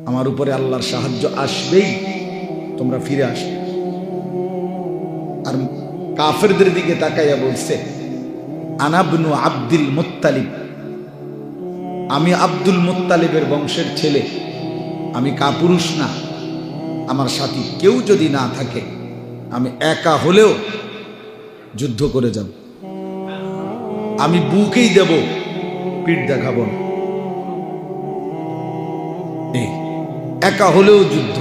আমার উপরে আল্লাহর সাহায্য আসবেই, তোমরা ফিরে আসবে। আর কাফেরদের দিকে তাকাইয়া বলছে, আনা ইবনু আব্দুল মুত্তালিব, আমি আব্দুল মুত্তালিবের বংশের ছেলে, আমি কাপুরুষ না। আমার সাথী কেউ যদি না থাকে, আমি একা হলেও যুদ্ধ করে যাব, আমি বুকেই দেব, পিঠ দেখাবো না। একা হলেও যুদ্ধ।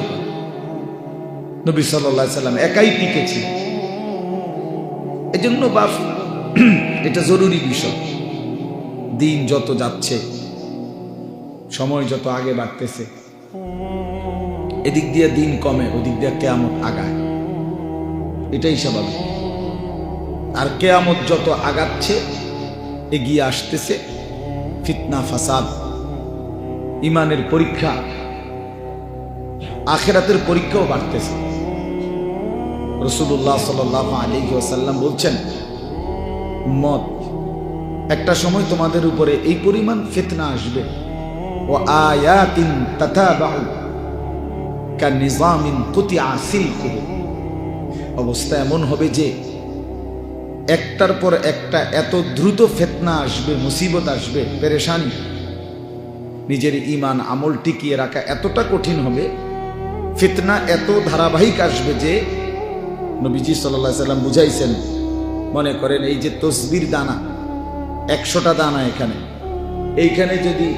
নবী সাল্লাল্লাহু আলাইহি সাল্লাম একাই টিকেছিল। এজন্য বাপ, এটা জরুরি বিষয়। দিন যত যাচ্ছে, সময় যত আগে বাড়তেছে, এদিক দিয়ে দিন কমে, ওদিক দিয়ে কিয়ামত আগায়, এটাই স্বাভাবিক। আর কিয়ামত যত আগাচ্ছে, এগিয়ে আসতেছে ফিতনা, ফাসাদ, ইমানের পরীক্ষা, আখিরাতের পরীক্ষাও বাড়তেছে। রাসূলুল্লাহ সাল্লাল্লাহু আলাইহি ওয়াসাল্লাম বলছেন, উম্মত, একটা সময় তোমাদের উপরে এই পরিমাণ ফিতনা আসবে, ও আয়াতিন তাতাবাউ কানিজামিন কুতিআ সিলকুহু, অবস্থা এমন হবে যে একটার পর একটা এত দ্রুত ফিতনা আসবে, মুসিবত আসবে, পেরেশানি, নিজের ঈমান আমল টিকিয়ে রাখা এতটা কঠিন হবে, ফিতনা এত ধারাবাহিক আসবে যে নবীজি সাল্লাল্লাহু আলাইহি সাল্লাম বুঝাইছেন, মনে করেন এই যে তসবির দানা, 100টা দানা এইখানে যদি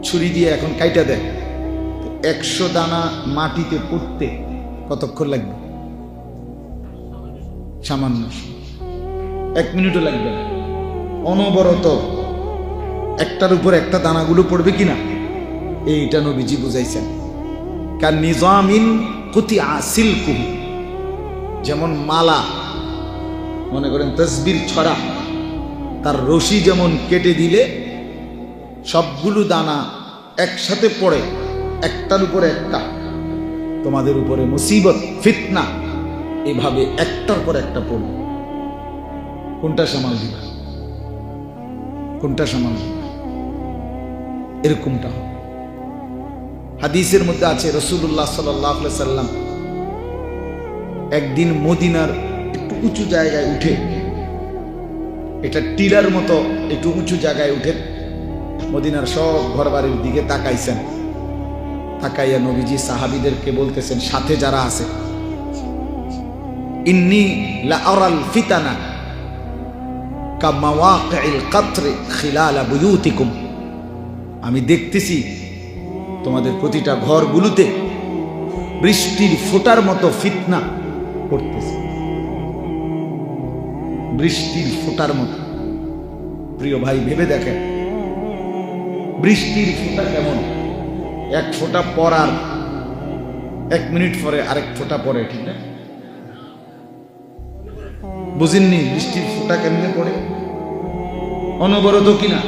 ছুরি দিয়ে এখন কাইটা দেয়, 100 দানা মাটিতে পড়তে কতক্ষণ লাগবে? সামান্য 1 মিনিটও লাগবে না। অনবরত একটার উপর একটা দানাগুলো পড়বে কিনা, এইটা নবীজি বুঝাইছেন। কান নিজামিন কুতিআ সিলকুহু, যেমন মালা, মনে করেন তসবির ছড়া, তার রশি যেমন কেটে দিলে সবগুলো দানা একসাথে পড়ে, একটার উপরে একটা, তোমাদের উপরে মুসিবত, ফিতনা এভাবে একটার পর একটা পড়বে। কোনটা সামাল দিবা? কোনটা সামাল দিবা? এরকমটা হবে। হাদিসের মধ্যে আছে, রাসূলুল্লাহ সাল্লাল্লাহু আলাইহি সাল্লাম একদিন মদিনার একটু উঁচু জায়গায় উঠে, এটা টিলার মতো একটু উঁচু জায়গায় উঠে মদিনার সব ঘরবাড়ির দিকে তাকাইছেন। তাকাইয়া নবীজি সাহাবীদেরকে বলতেছেন, সাথে যারা আছে, ইন্নী লা আরাল ফিতানা কামাওয়াকিল কাতরি খিলালা বুয়ুতিকুম, আমি দেখতেছি তোমাদের প্রতিটা ঘরগুলোতে বৃষ্টির ফোঁটার মতো ফিতনা পড়তেছে, বৃষ্টির ফোঁটার মতো। প্রিয় ভাই, ভেবে দেখেন বৃষ্টির ফোঁটা কেমন। এক ফোঁটা পড়ার 1 মিনিট পরে আরেক ফোঁটা পড়ে, ঠিক না? বুঝেননি বৃষ্টির ফোঁটা কেমনে পড়ে? অনবরত কিনা?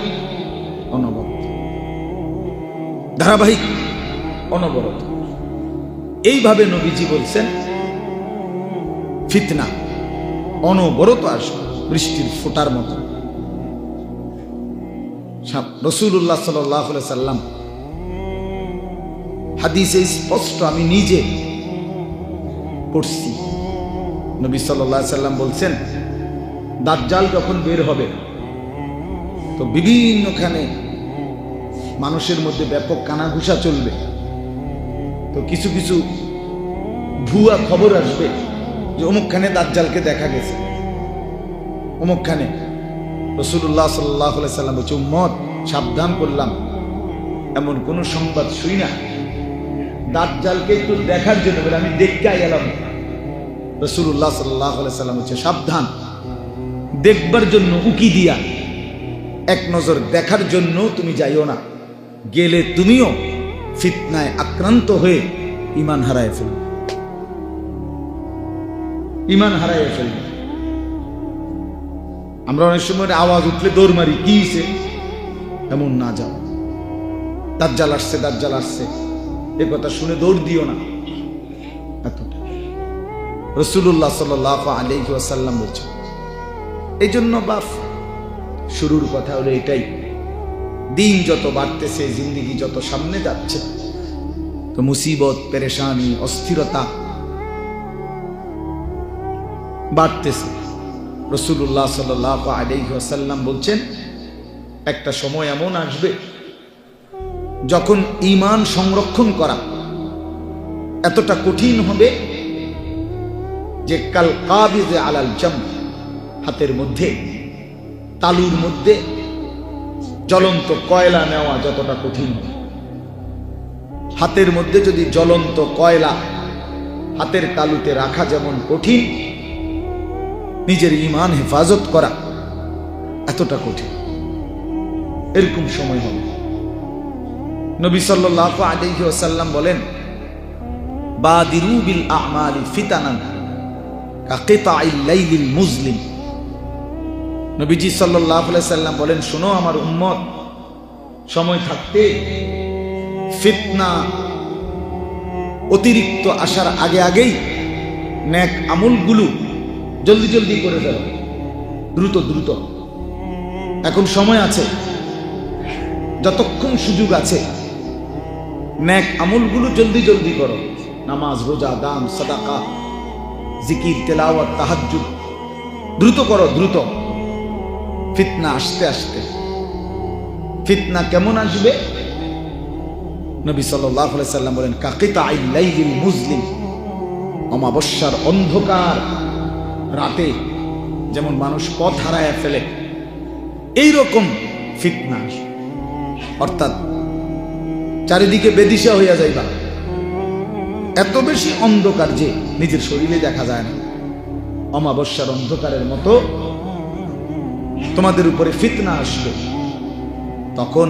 অনবরত, ধারাবাহিক, অনবরত। এইভাবে নবীজি বলছেন ফিতনা অনবরত আসবে বৃষ্টির ফোঁটার মতো। রাসূলুল্লাহ সাল্লাল্লাহু আলাইহি সাল্লাম হাদিসে স্পষ্ট, আমি নিজে পড়ছি, নবী সাল্লাল্লাহু আলাইহি সাল্লাম বলছেন, দাজ্জাল যখন বের হবে তো বিভিন্নখানে মানুষের মধ্যে ব্যাপক কানাঘুষা চলবে। তো কিছু কিছু ভুয়া খবর আসবে যে অমুকখানে দাজ্জালকে দেখা গেছে, অমুকখানে। রাসূলুল্লাহ সাল্লাল্লাহু আলাইহি সাল্লাম বলছে, উম্মত, সাবধান করলাম, এমন কোন সংবাদ শুই না দাজ্জালকে একটু দেখার জন্য বলে আমি দেখতে এলাম। রাসূলুল্লাহ সাল্লাল্লাহু আলাইহি সাল্লাম বলছে, সাবধান, দেখবার জন্য উকি দিয়া, এক নজর দেখার জন্য তুমি যাইও না, গেলে তুমিও ফিতনায় আক্রান্ত হয়ে ঈমান হারায় ফেলবে, ঈমান হারায় ফেলবে। আমরা অনেক সময় আওয়াজ উঠলে দৌড় মারি, কি হইছে? এমন না যাও, দাজ্জাল আসছে, দাজ্জাল আসছে, এ কথা শুনে দৌড় দিও না। এতটা রাসূলুল্লাহ সাল্লাল্লাহু আলাইহি ওয়াসাল্লাম বলছেন। এই জন্য বাপ, শুরুর কথা হলো এটাই, দিন যত বাড়তেছে, জিন্দেগি যত সামনে যাচ্ছে, তো মুসিবত, পেরেশানি, অস্থিরতা বাড়তেছে। রাসূলুল্লাহ সাল্লাল্লাহু আলাইহি ওয়াসাল্লাম বলছেন, একটা সময় এমন আসবে যখন ঈমান সংরক্ষণ করা এতটা কঠিন হবে যে কাল কাবিযে আলাল জাম, হাতের মধ্যে, তালুর মধ্যে জ্বলন্ত কয়লা নেওয়া যতটা কঠিন হবে। হাতের মধ্যে যদি জ্বলন্ত কয়লা হাতের তালুতে রাখা যেমন কঠিন, নিজের ঈমান হেফাজত করা এতটা কঠিন। এরকম সময় হবে। নবী সাল্লাল্লাহু আলাইহি ওয়াসাল্লাম বলেন, বাদিরু বিল আ'মালি ফিতানান কাকিতাইল লাইলিল মুজলিম। নবীজি সাল্লাল্লাহু আলাইহি ওয়াসাল্লাম বলেন, শোনো আমার উম্মত, সময় থাকতে ফিতনা অতিরিক্ত আসার আগে আগেই নেক আমলগুলো জলদি জলদি করে ফেলো, দ্রুত দ্রুত। এখন সময় আছে, যতক্ষণ সুযোগ আছে নেক আমলগুলো জলদি জলদি করো। নামাজ, রোজা, দান, সাদাকা, জিকির, তেলাওয়াত, তাহাজ্জুদ দ্রুত করো, দ্রুত। ফিতনা আসতে আসতে। ফিতনা কেমন আসবে? নবী সাল্লাল্লাহু আলাইহি সাল্লাম বলেন, কাকিতাইল লাইলিল মুজলিম, অমাবস্যার অন্ধকার রাতে যেমন মানুষ পথ হারায় ফেলে, এইরকম ফিতনা আসবে। অর্থাৎ চারিদিকে বেদিশা হইয়া যাইবা, এত বেশি অন্ধকার যে নিজের শরীরে দেখা যায় না। অমাবস্যার অন্ধকারের মতো তোমাদের উপরে ফিতনা আসবে, তখন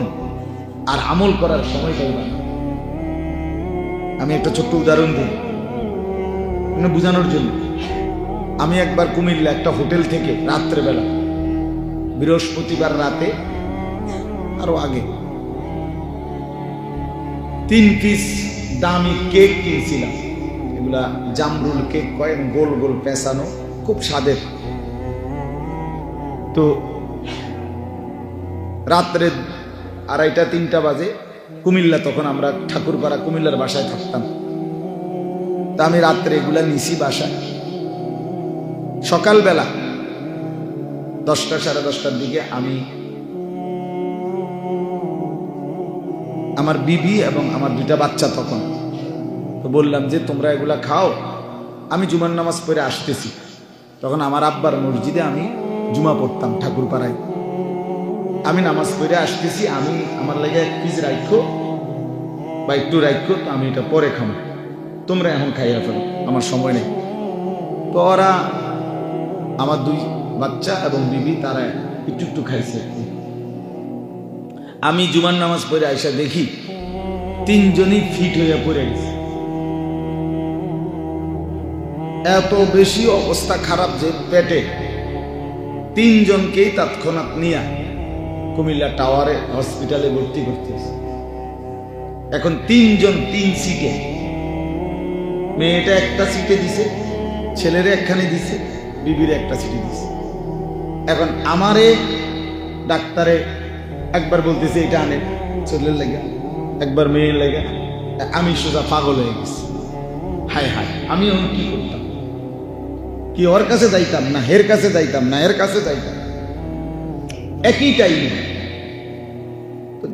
আর আমল করার সময় পাইবা না। আমি একটা ছোট্ট উদাহরণ দিই বোঝানোর জন্য। আমি একবার কুমিল্লা একটা হোটেল থেকে রাত্রেবেলা, বৃহস্পতিবার রাতে, আরো আগে, 3 পিস দামি কেক কিনছিলাম। এগুলা জামরুল কেক কয়, গোল গোল পেঁচানো, খুব স্বাদের। তো রাত্রে 2:30-3টা বাজে কুমিল্লা, তখন আমরা ঠাকুরপাড়া কুমিল্লার বাসায় থাকতাম। তা আমি রাত্রে এগুলা নিছি বাসায়। সকালবেলা 10টা সাড়ে 10টার দিকে আমি, আমার বিবি এবং আমার 2টা বাচ্চা তখন, তো বললাম যে তোমরা এগুলা খাও, আমি জুমার নামাজ পড়ে আসতেছি। তখন আমার আব্বার মসজিদে আমি জুমা পড়তাম ঠাকুরপাড়ায়। আমি নামাজ পড়ে আসতেছি, আমি আমার লাগে 1 পিস রাখো বা একটু রাখো, তো আমি এটা পরে খাবো, তোমরা এখন খাইয়া ফেলো, আমার সময় নেই। তো ওরা, আমার 2 বাচ্চা এবং বিবি, তারা একটু একটু খাইছে। আমি জুমার নামাজ পড়ে আইসা দেখি 3 জনই ফিট হইয়া পড়ে গেছে। এত বেশি অবস্থা খারাপ যে পেটে 3 জনকেই তৎক্ষণাৎ নিয়ে কুমিল্লা টাওয়ারে হসপিটালে ভর্তি করতেছে। এখন 3 জন 3 সিটে, মেয়েটা একটা সিটে দিছে, ছেলেরে একখানে দিছে, বিবির একটা সিটে দিছে। এখন আমারে ডাক্তারে একবার বলতেছে এটা আনে ছেলের লেগে, একবার মেয়ের লেগে। আমি সোজা পাগল হয়ে গেছি। হায় হায়, আমি এখন কি করতাম? কি ওর কাছে যাইতাম না এর কাছে যাইতাম, না এর কাছে যাইতাম, একই টাইমে।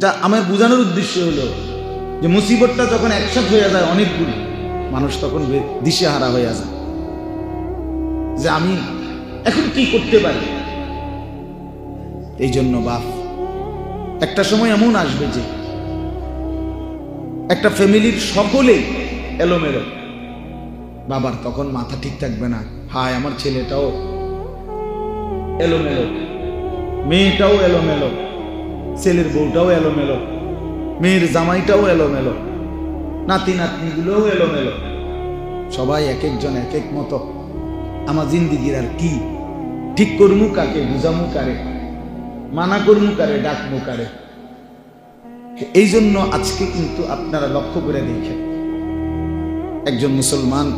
যা আমার বোঝানোর উদ্দেশ্য হলো যে মুসিবতটা যখন একসাথে হয়ে যায় অনেকগুলো, মানুষ তখন দিশেহারা হয়ে যায় যে আমি এখন কি করতে পারি। এই জন্য বাপ, একটা সময় এমন আসবে যে একটা ফ্যামিলির সকলেই এলোমেলো। বাবার তখন মাথা ঠিক থাকবে না, হায় আমার ছেলেটাও এলোমেলো, মেয়েটাও এলোমেলো, ছেলের বউটাও এলোমেলো, মেয়ের জামাইটাও এলোমেলো, নাতি নাতনিগুলোও এলোমেলো, সবাই এক একজন এক এক মতো। আমার জিন্দিগির আর কি ঠিক করমু কাকে, বুঝামু কারে, মানা করমু কারে, ডাকমু কারে। এই জন্য আজকে কিন্তু আপনারা লক্ষ্য করে দেখেন, একজন মুসলমান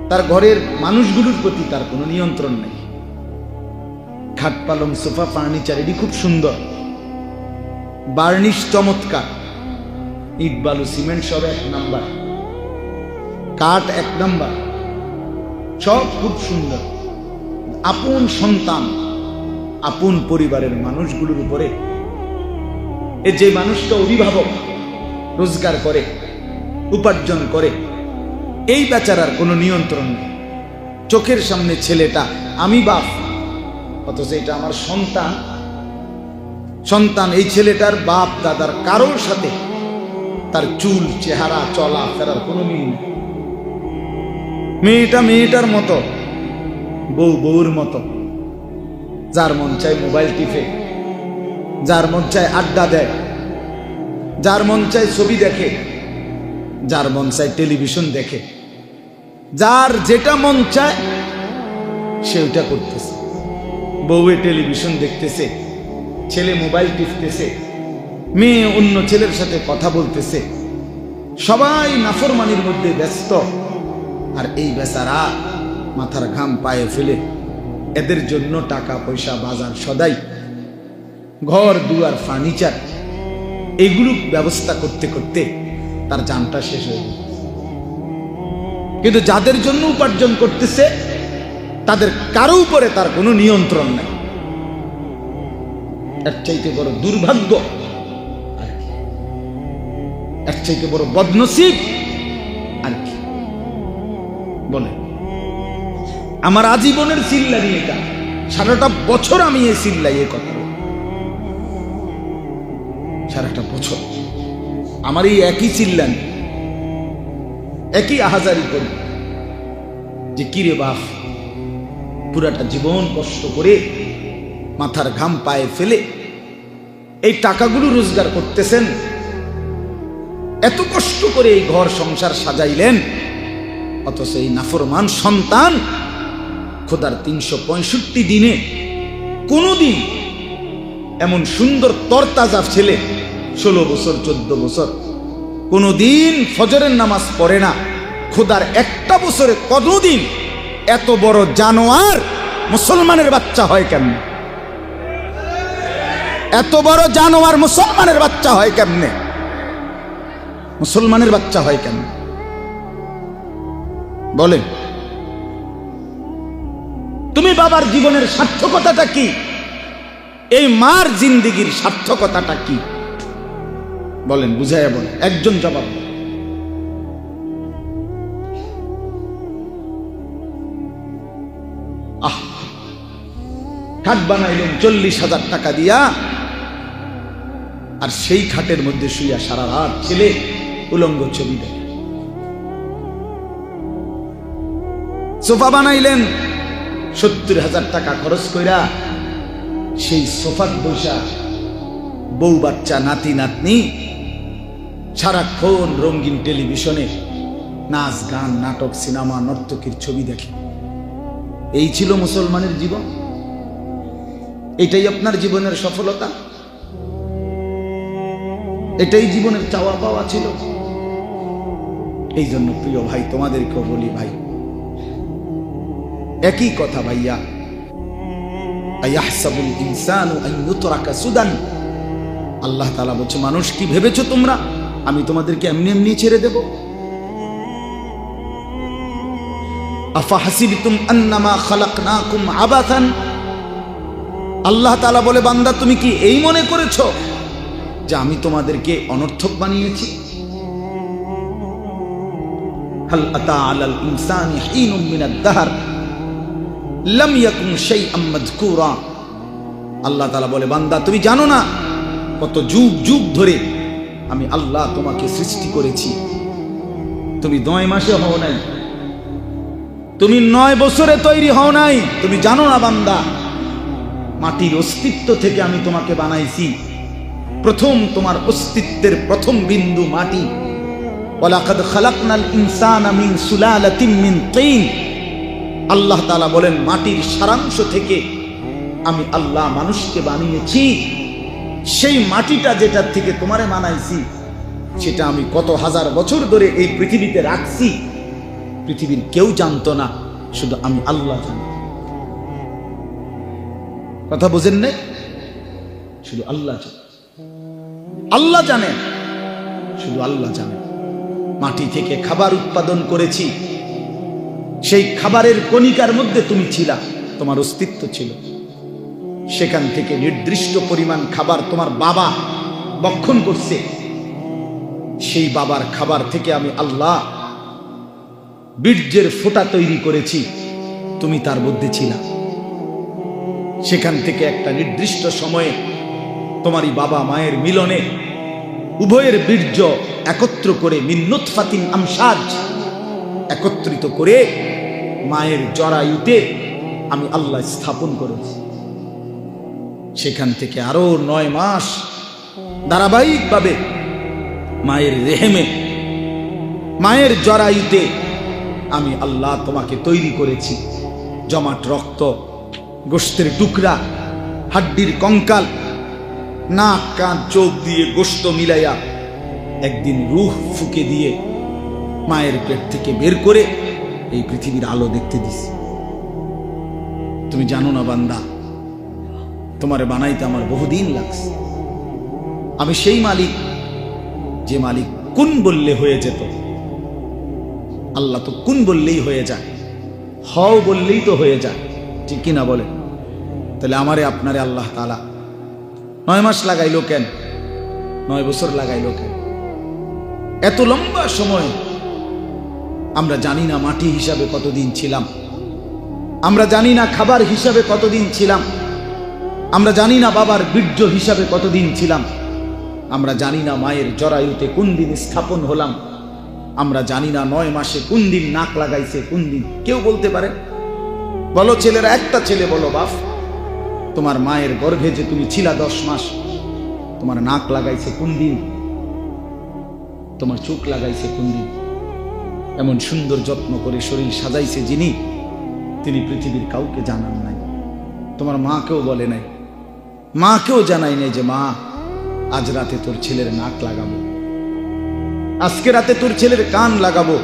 তার ঘরের মানুষগুলোর প্রতি তার কোনো নিয়ন্ত্রণ নেই। খাট পালং সোফা ফার্নিচার এটি খুব সুন্দর, বার্নিশ চমৎকার, ইট বালু সিমেন্ট সব 1 নাম্বার, কাঠ 1 নাম্বার, সব খুব সুন্দর। আপন সন্তান, আপন পরিবারের মানুষগুলোর উপরে যে মানুষটা অভিভাবক, রোজগার করে, উপার্জন করে, এই বেচারার কোনো নিয়ন্ত্রণ নেই। চোখের সামনে ছেলেটা, আমি বাপ, অথচ এটা আমার সন্তান। সন্তান এই ছেলেটার বাপ দাদার কারোর সাথে তার চুল, চেহারা, চলা ফেরার কোনো মিল নেই। মেয়েটা মেয়েটার মতো, বউ বউর মতো, যার মন চায় মোবাইল টিপে, যার মন চায় আড্ডা দেয়, যার মন চায় ছবি দেখে, যার মন চায় টেলিভিশন দেখে, যার যেটা মন চায় সে ওটা করতেছে। বউয়ে টেলিভিশন দেখতেছে, ছেলে মোবাইল টিপতেছে, মেয়ে অন্য ছেলের সাথে কথা বলতেছে, সবাই নাফরমানির মধ্যে ব্যস্ত। আর এই বেচারা মাথার ঘাম পায়ে ফেলে এদের জন্য টাকা পয়সা, বাজার সদাই, ঘর দুয়ার, ফার্নিচার, এগুলো ব্যবস্থা করতে করতে তার জানটা শেষ হয়ে গেল। কিন্তু যাদের জন্য উপার্জন করতেছে তাদের কারো উপরে তার কোনো নিয়ন্ত্রণ নাই। এর চাইতে বড় দুর্ভাগ্য, এর চাইতে বড় বদনসিব আর কি বলে? আমার আজীবনের চিল্লানি এটা, সারাটা বছর আমি এই চিল্লাই, এ কথা সারাটা বছর আমার এই একই চিল্লানি, একই আহাজারি করি যে কিরে বাপ, পুরাটা জীবন কষ্ট করে মাথার ঘাম পায়ে ফেলে এই টাকাগুলো রোজগার করতেছেন, এত কষ্ট করে এই ঘর সংসার সাজাইলেন, অথচ এই নাফরমান সন্তান খোদার 365 দিনে কোনদিন এমন সুন্দর তরতাজা ছেলে, 16 বছর 14 বছর, কোনদিন ফজরের নামাজ পড়ে না। খোদার 1টা বছরে কতদিন এত বড় জানোয়ার মুসলমানের বাচ্চা হয় কেমনে? এত বড় জানোয়ার মুসলমানের বাচ্চা হয় কেমনে? মুসলমানের বাচ্চা হয় কেমনে বলেন? তুমি বাবার জীবনের সার্থকতাটা কি? এই মার জিন্দেগির সার্থকতাটা কি বলেন? বুঝাইয়া বলেন, একজন জবাব। খাট বানাইলেন 40,000 টাকা দিয়া, আর সেই খাটের মধ্যে শুইয়া সারা রাত ছেলে উলঙ্গ ছবি দেখে। সোফা বানাইলেন 70,000 টাকা খরচ কইরা, সেই সোফার বসা বউ বাচ্চা, নাতি নাতনি সারাক্ষণ রঙিন টেলিভিশনে নাচ গান, নাটক, সিনেমা, নর্তকীর ছবি দেখে। এই ছিল মুসলমানের জীবন? এটাই আপনার জীবনের সফলতা? এটাই জীবনের চাওয়া পাওয়া ছিল? এই জন্য প্রিয় ভাই, তোমাদেরকেও বলি ভাই, একই কথা ভাইয়া, আয়াহসাবুল ইনসানু আন ইউতরাকা সুদান। আল্লাহ তাআলা বলছে, মানুষ কি ভেবেছো তোমরা আমি তোমাদেরকে এমনি এমনি ছেড়ে দেব? আফা হাসিবতুম আন্নামা খালাকনাকুম আবাথান। আল্লাহ তাআলা বলে, বান্দা তুমি কি এই মনে করেছো যে আমি তোমাদেরকে অনর্থক বানিয়েছি? হাল আতা আলাল ইনসানি হিনুম মিনাদ দাহর লাম ইয়াকুন শাইআম মাযকুরা। আল্লাহ তাআলা বলে, বান্দা তুমি জানো না কত যুগ যুগ ধরে আমি আল্লাহ তোমাকে সৃষ্টি করেছি। তুমি 9 মাসে হও নাই, তুমি 9 বছরে তৈরি হও নাই। তুমি জানো না বান্দা, মাটির অস্তিত্ব থেকে আমি তোমাকে বানাইছি। প্রথম তোমার অস্তিত্বের প্রথম বিন্দু মাটি। ওয়ালাকাদ খালাকনাল ইনসানা মিন সুলালাতিন মিন তিন। আল্লাহ তাআলা বলেন, মাটির সারাংশ থেকে আমি আল্লাহ মানুষকে বানিয়েছি। সেই মাটিটা যেটার থেকে তোমারে বানাইছি, সেটা আমি কত হাজার বছর ধরে এই পৃথিবীতে রাখছি। পৃথিবীর কেউ জানতো না, শুধু আমি আল্লাহ জানি। কথা বুঝেন নাই? শুধু আল্লাহ জানে। আল্লাহ জানেন শুধু আল্লাহ জানে। মাটি থেকে খাবার উৎপাদন করেছি, সেই খাবারের কণিকার মধ্যে তুমি ছিলা, তোমার অস্তিত্ব ছিল। সেখান থেকে নির্দিষ্ট পরিমাণ খাবার তোমার বাবা ভক্ষণ করছে, সেই বাবার খাবার থেকে আমি আল্লাহ বীর্যের ফোঁটা তৈরি করেছি, তুমি তার মধ্যে ছিলা। সেখান থেকে একটা নির্দিষ্ট সময়ে তোমারই বাবা মায়ের মিলনে উভয়ের বীর্য একত্র করে মিন নুতফাতিন আমশাজ একত্রিত করে মায়ের জরায়ুতে আমি আল্লাহ স্থাপন করেছি। সেখান থেকে আরো 9 মাস ধারাবাহিকভাবে মায়ের রেহেমে, মায়ের জরায়ুতে আমি আল্লাহ তোমাকে তৈরি করেছি। জমাট রক্ত, গোশতের টুকরা, হাড্ডির কঙ্কাল, নাক কান চোখ দিয়ে গোশত মিলাইয়া একদিন রূহ ফুঁকে দিয়ে মায়ের পেট থেকে বের করে এই পৃথিবীর আলো দেখতে দিছি। তুমি জানো না বান্দা, তোমারে বানাইতে আমার বহুদিন লাগছে। আমি সেই মালিক যে মালিক কুন বললে হয়ে যেত। আল্লাহ তো কুন বললেই হয়ে যায়, হও বললেই তো হয়ে যায়, ঠিক কিনা বলে? তাহলে আমারে আপনারে আল্লাহ তাআলা 9 মাস লাগাইলো কেন? 9 বছর লাগাইলো কেন? এত লম্বা সময় আমরা জানি না মাটি হিসাবে কতদিন ছিলাম, আমরা জানি না খাবার হিসাবে কতদিন ছিলাম, আমরা জানি না বাবার বীর্য হিসাবে কতদিন ছিলাম, আমরা জানি না মায়ের জরায়ুতে কোন দিন স্থাপন হলাম, আমরা জানি না 9 মাসে কোন দিন নাক লাগাইছে, কোন দিন। কেউ বলতে পারে? বলো ছেলেরা, একটা ছেলে বলো, বাপ তোমার মায়ের গর্ভে যে তুমি ছিলা 10 মাস, তোমার নাক লাগাইছে কোন দিন? তোমার চোখ লাগাইছে কোন দিন? এমন সুন্দর যত্ন করে শরীর সাজাইছে যিনি, তিনি পৃথিবীর কাউকে জানান নাই। তোমার মাকেও বলে নাই, মাকেও জানাই নাই যে মা আজ রাতে তোর ছেলের নাক লাগাবো, আজকে রাতে তোর ছেলের কান লাগাবো।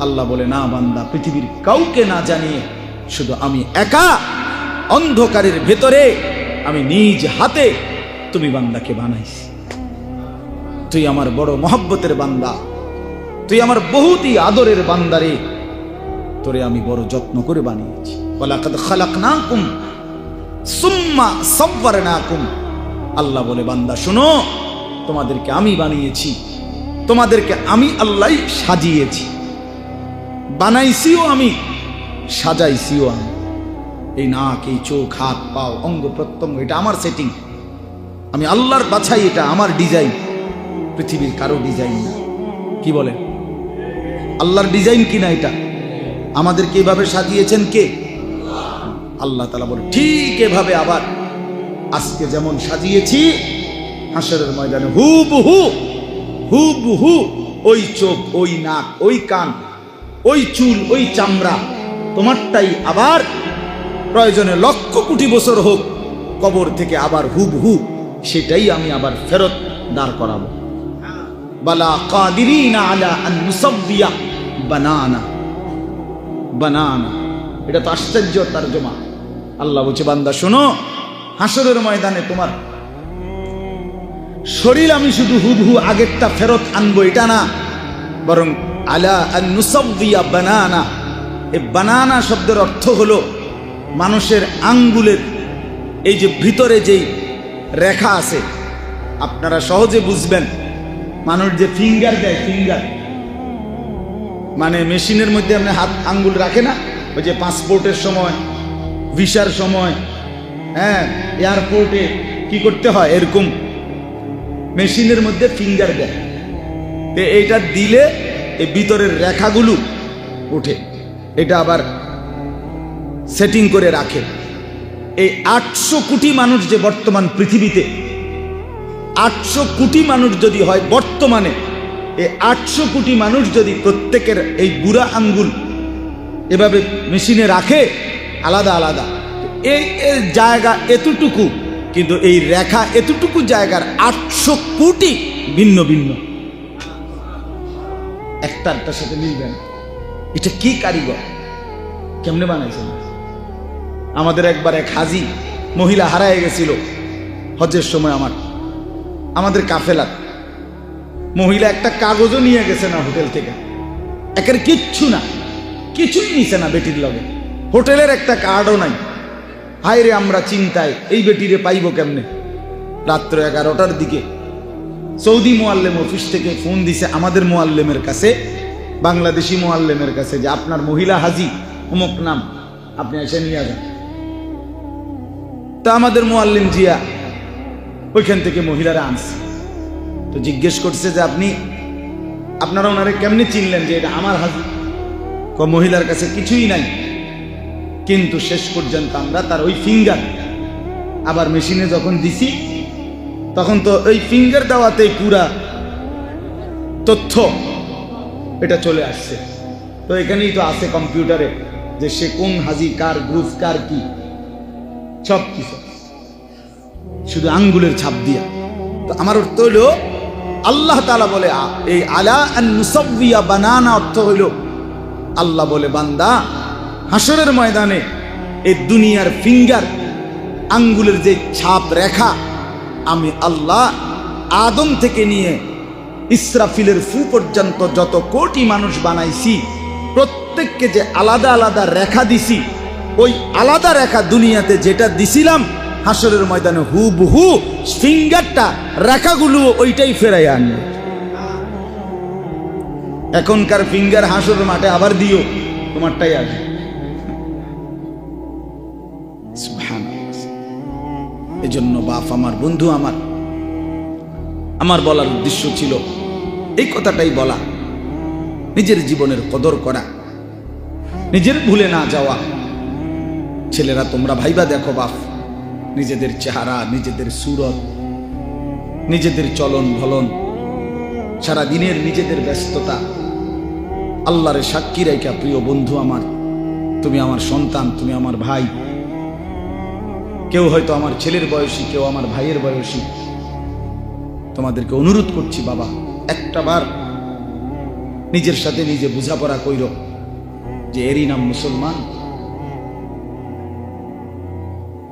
আল্লাহ বলে না বান্দা, পৃথিবীর কাউকে না জানিয়ে শুধু আমি একা অন্ধকারের ভেতরে আমি নিজ হাতে তুমি বান্দাকে বানাইছি। তুই আমার বড় মহব্বতের বান্দা, তুই আমার বহুতই আদরের বান্দারে, তোরে আমি বড় যত্ন করে বানিয়েছি। ওয়ালাকাদ খালাকনাকুম সুম্মা সাওয়ারনাকুম। আল্লাহ বলে বান্দা শোনো, তোমাদেরকে আমি বানিয়েছি, তোমাদেরকে আমি আল্লাহ সাজিয়েছি, বানাইছিও আমি, সাজাইছিও আমি। এই নাক, এই চোখ, হাত, পাও, অঙ্গ প্রত্যঙ্গ, এটা আমার সেটিং, আমি আল্লাহর বাছাই, এটা আমার ডিজাইন, পৃথিবীর কারো ডিজাইন না। কি বলে? আল্লাহর ডিজাইন কিনা এটা? আমাদেরকে এভাবে সাজিয়েছেন কে? আল্লাহ তাআলা বলে ঠিক এভাবে আবার আজকে যেমন সাজিয়েছি, হাসরের ময়দানে হুবহু হুবহু ওই চোখ, ওই নাক, ওই কান, ওই চুল, ওই চামড়া তোমারটাই আবার প্রয়োজনে 1,00,000 কোটি বছর হোক কবর থেকে আবার হুবহু সেটাই আমি আবার ফেরত দাঁড় করাবো। বালা কাদিরিনা আলা আন নুসাব্বিয়া বানানা বানানা। এটা তো আশ্চর্য তরজমা। আল্লাহ বলছে বান্দা শোনো, হাসরের ময়দানে তোমার শরীর আমি শুধু হুবহু আগেরটা ফেরত আনবো এটা না, বরং আলা আন নুসাব্বিয়া বানানা। এই বানানা শব্দের অর্থ হলো মানুষের আঙ্গুলের এই যে ভিতরে যেই রেখা আছে, আপনারা সহজে বুঝবেন। মানুষ যে ফিঙ্গার দেয়, ফিঙ্গার মানে মেশিনের মধ্যে আপনি হাত আঙ্গুল রাখে না, ওই যে পাসপোর্টের সময়, ভিসার সময়, হ্যাঁ এয়ারপোর্টে কি করতে হয়, এরকম মেশিনের মধ্যে ফিঙ্গার দেয়। তো এইটা দিলে এই ভিতরের রেখাগুলো উঠে, এটা আবার সেটিং করে রাখে। এই 800 কোটি মানুষ যে বর্তমান পৃথিবীতে, 800 কোটি মানুষ যদি হয় বর্তমানে, এই 800 কোটি মানুষ যদি প্রত্যেকের এই বুড়া আঙ্গুল এভাবে মেশিনে রাখে আলাদা আলাদা, এই জায়গা এতটুকু, কিন্তু এই রেখা এতটুকু জায়গার 800 কোটি ভিন্ন ভিন্ন, একটার সাথে মিলবে না। এটা কি কারিগর, কেমনে বানাইছেন? আমাদের একবার এক হাজি মহিলা হারায় গেছিল হজের সময়, আমাদের কাফেলাত মহিলা একটা কাগজও নিয়ে গেছে না হোটেল থেকে, একের কিচ্ছু না, কিছুই নিছে না বেটির লগে, হোটেলের একটা কার্ডও নাই। হায় রে আমরা চিন্তায়, এই বেটিরে পাইব কেমনে। রাত্র 11টার দিকে সৌদি মোয়াল্লেম অফিস থেকে ফোন দিছে আমাদের মোয়াল্লেমের কাছে, বাংলাদেশি মোয়াল্লেমের কাছে, যে আপনার মহিলা হাজি অমুক নাম, আপনি এসে নিয়ে যান। তা আমাদের মোয়াল্লিম জিয়া ওইখান থেকে মহিলারা আনছে। তো জিজ্ঞেস করছে যে আপনারা ওনারে কেমনি চিনলেন যে এটা আমার হাজি? মহিলার কাছে কিছুই নাই, কিন্তু শেষ পর্যন্ত আমরা তার ওই ফিঙ্গার আবার মেশিনে যখন দিছি, তখন তো ওই ফিঙ্গার দেওয়াতেই পুরা তথ্য এটা চলে আসছে। তো এখানেই তো আছে কম্পিউটারে যে সে কোন হাজি, কার গ্রুপ, কার কি, সব কিছু শুধু আঙ্গুলের ছাপ দিয়া। তো আমার অর্থ হইল, আল্লাহ তাআলা বলে এই আলা আন নুসাউইয়া বানানা অর্থ হইল, আল্লাহ বলে বান্দা হাসরের ময়দানে এই দুনিয়ার ফিঙ্গার, আঙ্গুলের যে ছাপ রেখা, আমি আল্লাহ আদম থেকে নিয়ে ইসরাফিলের ফু পর্যন্ত যত কোটি মানুষ বানাইছি, প্রত্যেককে যে আলাদা আলাদা রেখা দিছি, ওই আলাদা রেখা দুনিয়াতে যেটা দিছিলাম, হাসরের ময়দানে হুবহু ফিঙ্গারটা, রেখাগুলো ওইটাই ফেরাই আনবে। এখনকার ফিঙ্গার হাসরের মাঠে আবার দিও, তোমারটাই আসবে। এজন্য বাপ আমার, বন্ধু আমার বলার উদ্দেশ্য ছিল এই কথাটাই বলা, নিজের জীবনের কদর করা, নিজের ভুলে না যাওয়া। ছেলেরা তোমরা ভাইবা দেখো বাপ, নিজেদের চেহারা, নিজেদের সুরত, নিজেদের চলন ভলন, সারা দিনের নিজেদের ব্যস্ততা, আল্লাহরে সাক্ষী রাইখা, প্রিয় বন্ধু আমার, তুমি আমার সন্তান, তুমি আমার ভাই, কেউ হয়তো আমার ছেলের বয়সী, কেউ আমার ভাইয়ের বয়সী, তোমাদেরকে অনুরোধ করছি বাবা, একটা বার নিজের সাথে নিজে বোঝাপড়া কইর যে এরই নাম মুসলমান,